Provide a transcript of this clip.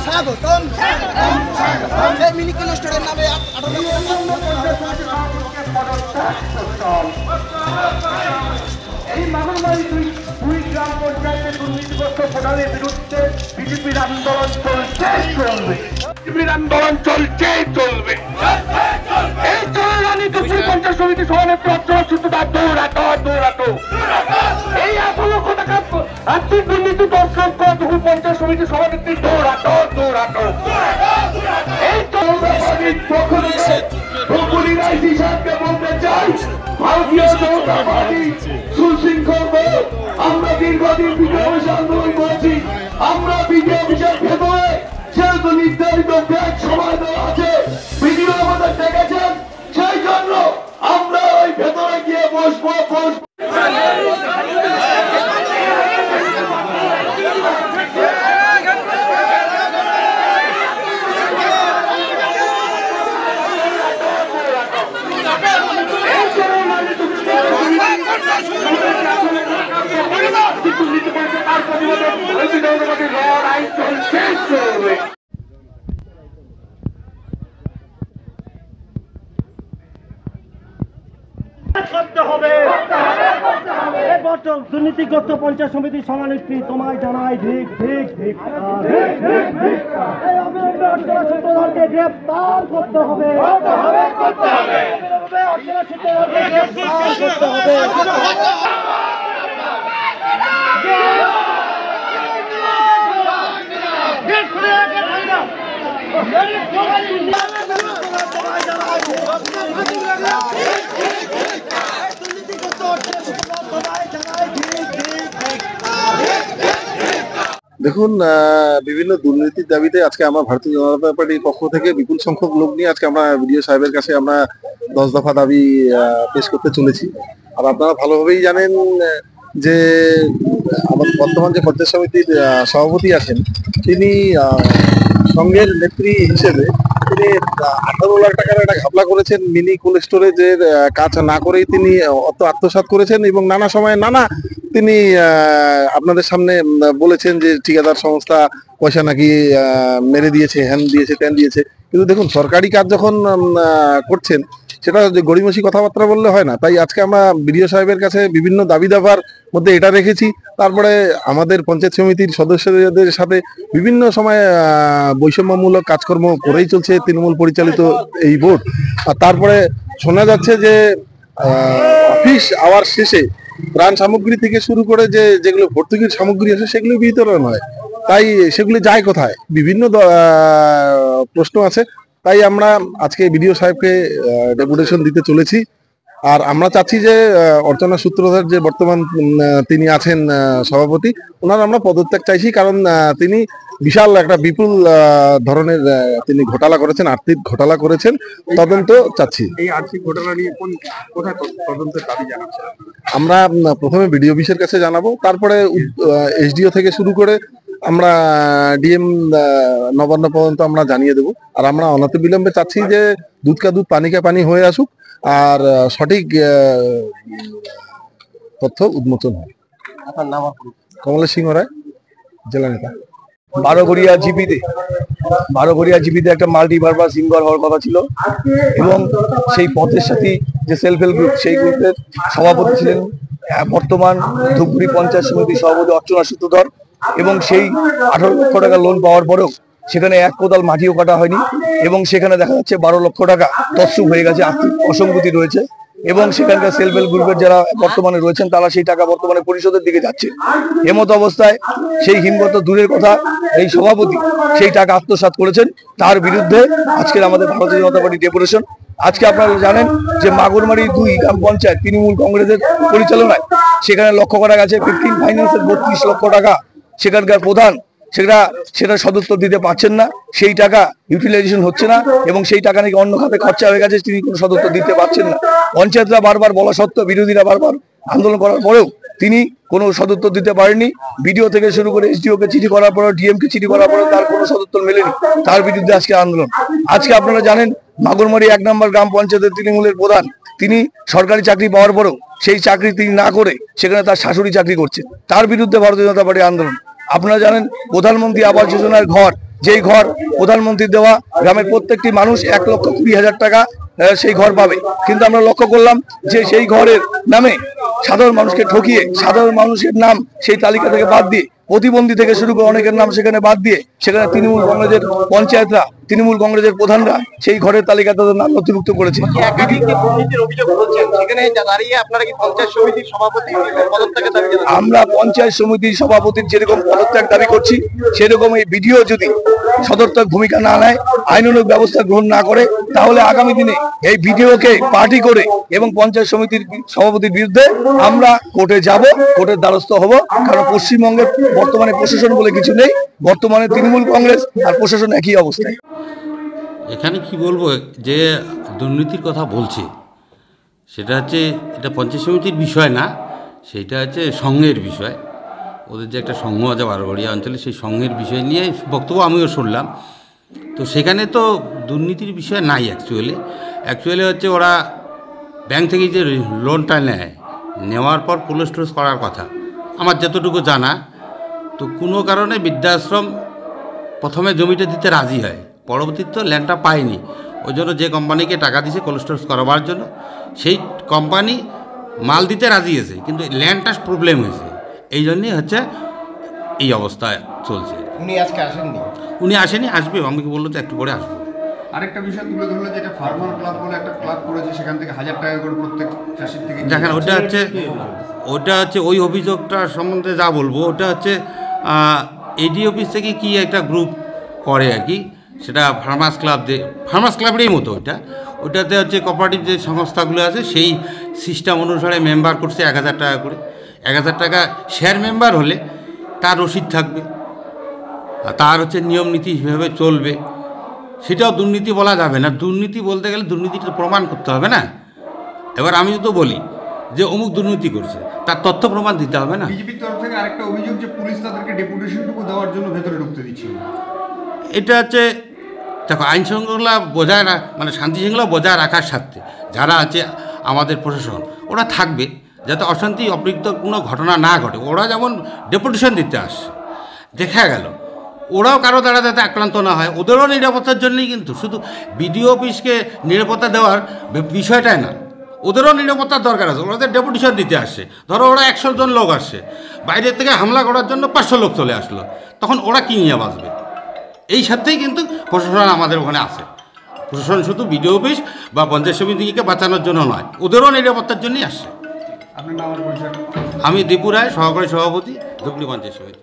স্বাগতম এই মিনি স্টোরের নামে 18 এই মাগুরমারি দুই গ্রাম পঞ্চায়েতের দুর্নীতিগ্রস্ত প্রধানের বিরুদ্ধে বিজেপির আন্দোলন চলবে এই চলরানি দুপুর পঞ্চায়েত সমিতি সভানেত্রী অর্চনা সূত্রধার দৌড়াতো এই 1 লক্ষ টাকা আর্থিক দুর্নীতি দর্শক দুপুর পঞ্চায়েত সমিতি সভানেত্রী দৌড়াতো এই চলরানির পক্ষ থেকে বলতে চাই ভারতীয় জনতা পার্টি সুশৃঙ্খল দল। আমরা দীর্ঘদিন বিজয় অফিসে আন্দোলন করেছি। আমরা বিজয় অফিসের ভেতরে যেহেতু নির্ধারিত ব্যাগ সময় দেওয়া আছে, ভিডিও আমাদের দেখেছেন, সেই জন্য আমরা ওই ভেতরে গিয়ে বসবো। দুর্নীতিগ্রস্ত পঞ্চায়েত সমিতির সভানেত্রী তোমায় জানাই ঠিক গ্রেপ্তার করতে হবে। দেখুন, বিভিন্ন দুর্নীতির দাবিতে আজকে আমরা ভারতীয় জনতা পার্টির পক্ষ থেকে বিপুল সংখ্যক লোক নিয়ে আজকে আমরা বিডিও সাহেবের কাছে আমরা 10 দফা দাবি পেশ করতে চলেছি। আর আপনারা ভালোভাবেই জানেন যে আমাদের বর্তমান যে পঞ্চায়েত সমিতির সভাপতি আছেন, তিনি সংঘের নেত্রী হিসেবে তিনি 18 লাখ টাকার একটা ঘাপলা করেছেন। মিনি কোল্ড স্টোরেজের কাজ না করেই তিনি অর্থ আত্মসাৎ করেছেন এবং নানা সময়ে তিনি আপনাদের সামনে বলেছেন যে ঠিকাদার সংস্থা পয়সা নাকি মেরে দিয়েছে, হ্যান দিয়েছে, ত্যান দিয়েছে। কিন্তু দেখুন, সরকারি কাজ যখন করছেন সেটা গড়িমসি কথাবার্তা বললে হয় না। তাই আজকে আমরা বিডিও সাহেবের কাছে বিভিন্ন দাবি দাবার মধ্যে এটা রেখেছি। তারপরে আমাদের পঞ্চায়েত সমিতির সদস্যদের সাথে বিভিন্ন সময় বৈষম্যমূলক কাজকর্ম করেই চলছে তৃণমূল পরিচালিত এই বোর্ড। আর তারপরে শোনা যাচ্ছে যে অফিস আওয়ার শেষে ত্রাণ সামগ্রী থেকে শুরু করে যেগুলো ভর্তুকির সামগ্রী আছে সেগুলো বিতরণ হয়। তাই সেগুলি যায় কোথায়, বিভিন্ন প্রশ্ন আছে। তাই আমরা আজকে বিডিও সাহেবকে ডেপুটেশন দিতে চলেছি। আর আমরা চাচ্ছি যে অর্চনা সূত্রধার যে বর্তমান তিনি আছেন সভাপতি, ওনার আমরা পদত্যাগ চাইছি। কারণ তিনি বিশাল একটা বিপুল ধরনের তিনি ঘোটালা করেছেন, আর্থিক ঘোটালা করেছেন। তদন্ত চাচ্ছি। এই আর্থিক ঘোটালা নিয়ে কোথায় তদন্তের দাবি জানাচ্ছেন? আমরা প্রথমে বিডিও অফিসের কাছে জানাবো, তারপরে এসডিও থেকে শুরু করে আমরা ডিএম নবান্ন পর্যন্ত আমরা জানিয়ে দেবো। আর আমরা অনতিবিলম্বে চাচ্ছি যে দুধ কা দুধ পানি কা পানি হয়ে আসুক আর সঠিক তথ্য উন্মোচন হয়। আপনার নাম? কমলেশ সিংহ রায়, জেলা নেতা। 12 জিপিতে একটা মাল্টিপারপাস হিমঘর হওয়ার কথা ছিল এবং সেই পথের সাথে যে সেলফ হেল্প গ্রুপ, সেই গ্রুপের সভাপতি ছিলেন বর্তমান ধূপগুড়ি পঞ্চায়েত সমিতির সভাপতি অর্চনা সূত্রধর। এবং সেই 18 লক্ষ টাকা লোন পাওয়ার পরেও সেখানে এক কোদাল মাটিও কাটা হয়নি এবং সেখানে দেখা যাচ্ছে 12 লক্ষ টাকা তছরূপ হয়ে গেছে, আর্থিক অসঙ্গতি রয়েছে। এবং সেখানকার সেলফ হেল্প গ্রুপের যারা বর্তমানে রয়েছেন তারা সেই টাকা বর্তমানে পরিশোধের দিকে যাচ্ছে। এমত অবস্থায় সেই হিমঘর তো দূরের কথা, এই সভাপতি সেই টাকা আত্মসাৎ করেছেন। তার বিরুদ্ধে আজকের আমাদের ভারতীয় জনতা পার্টি ডেপুটেশন। আজকে আপনারা জানেন যে মাগুরমারি 2 গ্রাম পঞ্চায়েত তৃণমূল কংগ্রেসের পরিচালনায় সেখানে লক্ষ্য করা গেছে 15 ফাইন্যান্সের 32 লক্ষ টাকা সেখানকার প্রধান সেটা সদুত্তর দিতে পারছেন না, সেই টাকা ইউটিলাইজেশন হচ্ছে না এবং সেই টাকা নাকি অন্য খাতে খরচা হয়ে গেছে, তিনি কোনো সদুত্তর দিতে পারছেন না। পঞ্চায়েতরা বারবার বলা সত্ত্বেও, বিরোধীরা বারবার আন্দোলন করার পরেও তিনি কোনো সদুত্তর দিতে পারেননি। বিডিও থেকে শুরু করে এসডিওকে চিঠি করার পরেও, ডিএমকে চিঠি করার পরেও তার কোনো সদুত্তর মেলেনি। তার বিরুদ্ধে আজকে আন্দোলন। আজকে আপনারা জানেন মাগুরমারি 1 নম্বর গ্রাম পঞ্চায়েতের তৃণমূলের প্রধান, তিনি সরকারি চাকরি পাওয়ার পরেও সেই চাকরি তিনি না করে সেখানে তার শাশুড়ি চাকরি করছে, তার বিরুদ্ধে ভারতীয় জনতা পার্টি আন্দোলন। আপনারা জানেন প্রধানমন্ত্রী আবাস যোজনার ঘর যেই ঘর প্রধানমন্ত্রীর দেওয়া গ্রামের প্রত্যেকটি মানুষ 1,20,000 টাকা সেই ঘর পাবে, কিন্তু আমরা লক্ষ্য করলাম যে সেই ঘরের নামে সাধারণ মানুষকে ঠকিয়ে সাধারণ মানুষের নাম সেই তালিকা থেকে বাদ দিয়ে প্রতিবন্ধী থেকে শুরু করে অনেকের নাম সেখানে বাদ দিয়ে সেখানে তৃণমূল কংগ্রেসের পঞ্চায়েতরা তৃণমূল কংগ্রেসের প্রধানরা সেই ঘরের তালিকা তাদের নাম নথিভুক্ত করেছে। একাধিক যে দুর্নীতির অভিযোগ বলছেন, সেখানে দাঁড়িয়ে আপনারা কি পঞ্চায়েত সমিতির সভাপতি পদত্যাগের দাবি জানাচ্ছেন? আমরা পঞ্চায়েত সমিতির সভাপতির যেরকম পদত্যাগ দাবি করছি, সেরকম এই ভিডিও যদি সদর্থক ভূমিকা না নেয়, আইনানুগ ব্যবস্থা গ্রহণ না করে, তাহলে আগামী দিনে এই ভিডিওকে পার্টি করে এবং পঞ্চায়েত সমিতির সভাপতির বিরুদ্ধে আমরা কোর্টে যাব, কোর্টের দ্বারস্থ হব। কারণ পশ্চিমবঙ্গের বর্তমানে প্রশাসন বলে কিছু নেই, বর্তমানে তৃণমূল কংগ্রেস আর প্রশাসন একই অবস্থায়। এখানে কি বলবো, যে দুর্নীতির কথা বলছে সেটা হচ্ছে এটা পঞ্চায়েত সমিতির বিষয় না, সেটা হচ্ছে সংঘের বিষয়। ওদের যে একটা সংঘ আছে বারোবাড়িয়া অঞ্চলে, সেই সংঘের বিষয় নিয়ে বক্তব্য আমিও শুনলাম। তো সেখানে তো দুর্নীতির বিষয় নাই। অ্যাকচুয়ালি হচ্ছে ওরা ব্যাংক থেকে যে লোনটা নেওয়ার পর কোল্ড স্টোরেজ করার কথা আমার যতটুকু জানা, তো কোনো কারণে বৃদ্ধাশ্রম প্রথমে জমিটা দিতে রাজি হয়, পরবর্তীতে তো ল্যান্ডটা পায়নি। ওই জন্য যে কোম্পানিকে টাকা দিয়েছে কোল্ড স্টোরেজ করাবার জন্য, সেই কোম্পানি মাল দিতে রাজি হয়েছে, কিন্তু ল্যান্ডটা প্রবলেম হয়েছে। এই জন্যই হচ্ছে এই অবস্থায় চলছে। উনি আজকে আসেননি? উনি আসেনি, আসবে, আমাকে বললো তো একটু করে আসবো। আরেকটা বিষয় তুলে ধরলো, যেটা ফার্মার ক্লাব বলে একটা ক্লাব করেছে, সেখান থেকে 1000 টাকা করে প্রত্যেক চাষির থেকে। দেখেন, ওটা হচ্ছে ওই অভিযোগটা সম্বন্ধে যা বলবো, ওটা হচ্ছে এডি অফিস থেকে কি একটা গ্রুপ করে আর কি, সেটা ফার্মার্স ক্লাবেরই মতো। ওটাতে হচ্ছে কোঅপারেটিভ যে সংস্থাগুলো আছে, সেই সিস্টেম অনুসারে মেম্বার করছে 1000 টাকা করে। 1000 টাকা শেয়ার মেম্বার হলে তার রসিদ থাকবে, আর তার হচ্ছে নিয়ম নীতি হিসেবে চলবে। সেটাও দুর্নীতি বলা যাবে না। দুর্নীতি বলতে গেলে দুর্নীতিটা প্রমাণ করতে হবে না। এবার আমি তো বলি যে অমুক দুর্নীতি করছে, তার তথ্য প্রমাণ দিতে হবে না। বিজেপির তরফ থেকে আরেকটা অভিযোগ যে পুলিশ তাদেরকে ডেপুটেশনটুকু দেওয়ার জন্য ভেতরে ঢুকতে দিচ্ছে না। এটা হচ্ছে, দেখো, আইন শৃঙ্খলা বজায় মানে শান্তি শৃঙ্খলা বজায় রাখার স্বার্থে যারা আছে আমাদের প্রশাসন, ওরা থাকবে যাতে অশান্তি অপ্রীত কোনো ঘটনা না ঘটে। ওরা যেমন ডেপুটেশন দিতে আসে, দেখা গেল ওরাও কারো দ্বারা যাতে আক্রান্ত না হয়, ওদেরও নিরাপত্তার জন্যই। কিন্তু শুধু বিডিও অফিসকে নিরাপত্তা দেওয়ার বিষয়টাই না, ওদেরও নিরাপত্তার দরকার আছে। ওদের ডেপুটেশন দিতে আসছে, ধরো ওরা 100 জন লোক আসছে, বাইরের থেকে হামলা করার জন্য 500 লোক চলে আসলো, তখন ওরা কী নিয়ে বাঁচবে? এই সাথেই কিন্তু প্রশাসন আমাদের ওখানে আছে। প্রশাসন শুধু বিডিও অফিস বা পঞ্চায়েত সমিতিকে বাঁচানোর জন্য নয়, ওদেরও নিরাপত্তার জন্যই আসছে। আপনার নাম আর পরিচয়? আমি দীপু রায়, সহকারী সভাপতি, ধুবড়ী পঞ্চায়েত সমিতি।